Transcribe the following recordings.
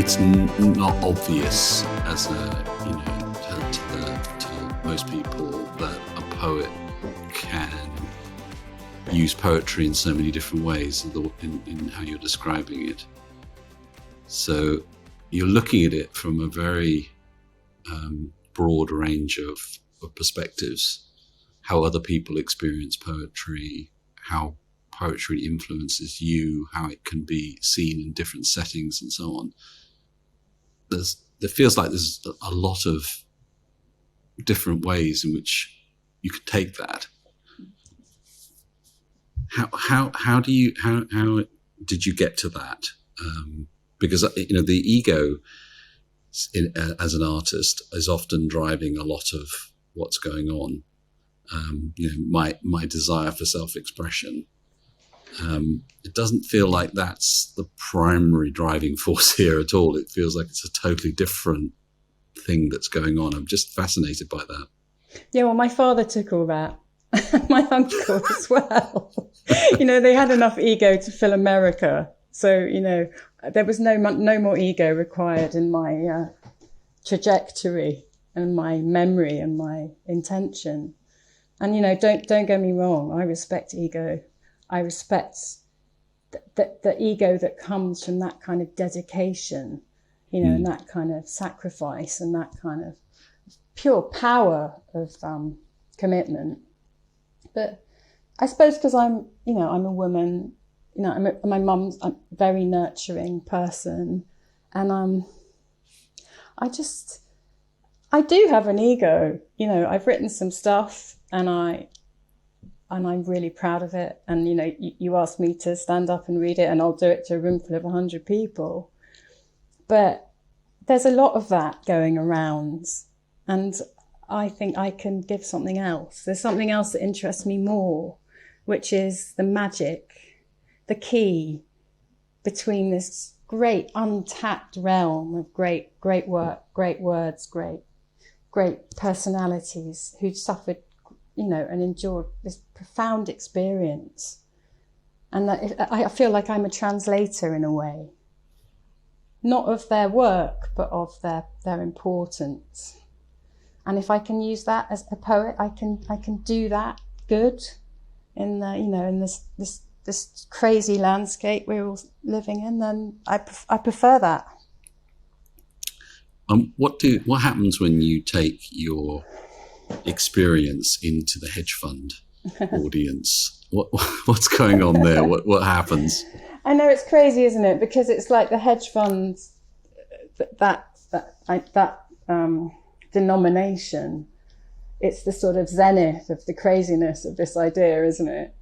it's not obvious as to most people that a poet can use poetry in so many different ways in how you're describing it. So you're looking at it from a very broad range of perspectives, how other people experience poetry, how poetry influences you, how it can be seen in different settings and so on. There feels like there's a lot of different ways in which you could take that. How did you get to that? Because the ego as an artist is often driving a lot of what's going on. My desire for self-expression. It doesn't feel like that's the primary driving force here at all. It feels like it's a totally different thing that's going on. I'm just fascinated by that. Yeah, well, my father took all that. My uncle as well. They had enough ego to fill America. So, there was no more ego required in my trajectory and my memory and my intention. And, don't get me wrong. I respect ego. I respect the ego that comes from that kind of dedication, and that kind of sacrifice and that kind of pure power of commitment. But I suppose because I'm a woman, my mum's a very nurturing person, and I do have an ego. I've written some stuff, and I'm really proud of it. And, you asked me to stand up and read it, and I'll do it to a room full of 100 people. But there's a lot of that going around. And I think I can give something else. There's something else that interests me more, which is the magic, the key between this great untapped realm of great work, great words, great personalities who suffered and endured this profound experience. And that I feel like I'm a translator in a way, not of their work, but of their importance. And if I can use that as a poet, I can do that good in this crazy landscape we're all living in. Then I prefer that. What happens when you take your experience into the hedge fund audience? What's going on there? What happens? I know, it's crazy, isn't it? Because it's like the hedge funds, that denomination. It's the sort of zenith of the craziness of this idea, isn't it?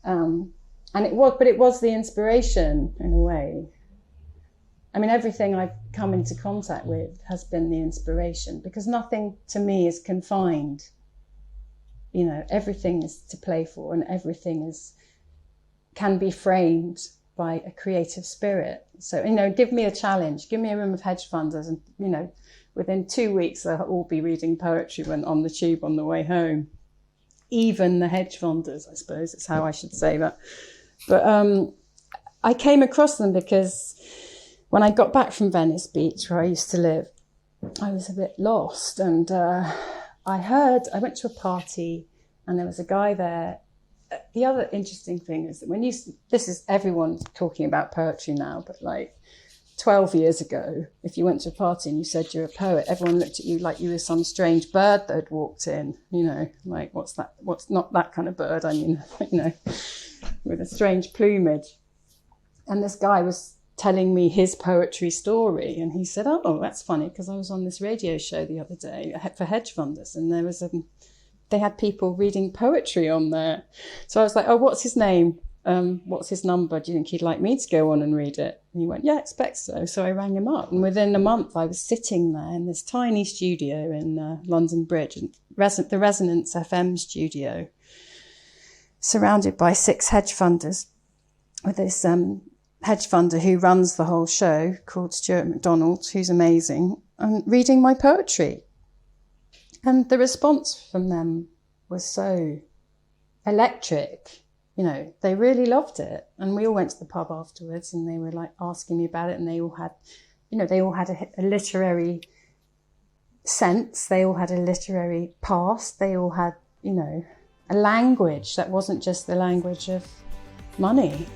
And it was the inspiration in a way. I mean, everything I've come into contact with has been the inspiration, because nothing to me is confined. Everything is to play for, and everything can be framed by a creative spirit. So, give me a challenge, give me a room of hedge funders, and, within 2 weeks, they'll all be reading poetry when on the tube on the way home. Even the hedge funders, I suppose, is how I should say that. But I came across them because when I got back from Venice Beach, where I used to live, I was a bit lost. And I went to a party, and there was a guy there. The other interesting thing is that this is everyone talking about poetry now, but like 12 years ago, if you went to a party and you said you're a poet, everyone looked at you like you were some strange bird that had walked in, like, what's that? What's not that kind of bird? I mean, with a strange plumage. And this guy was telling me his poetry story, and he said, "Oh, that's funny, because I was on this radio show the other day for hedge funders, and they had people reading poetry on there." So I was like, "Oh, what's his name? What's his number? Do you think he'd like me to go on and read it?" And he went, "Yeah, I expect so." So I rang him up, and within a month I was sitting there in this tiny studio in London Bridge, and the Resonance FM studio, surrounded by 6 hedge funders, with this hedge funder who runs the whole show called Stuart MacDonald, who's amazing, and reading my poetry. And the response from them was so electric. They really loved it. And we all went to the pub afterwards, and they were like asking me about it, and they all had they all had a literary sense, they all had a literary past, they all had, a language that wasn't just the language of money.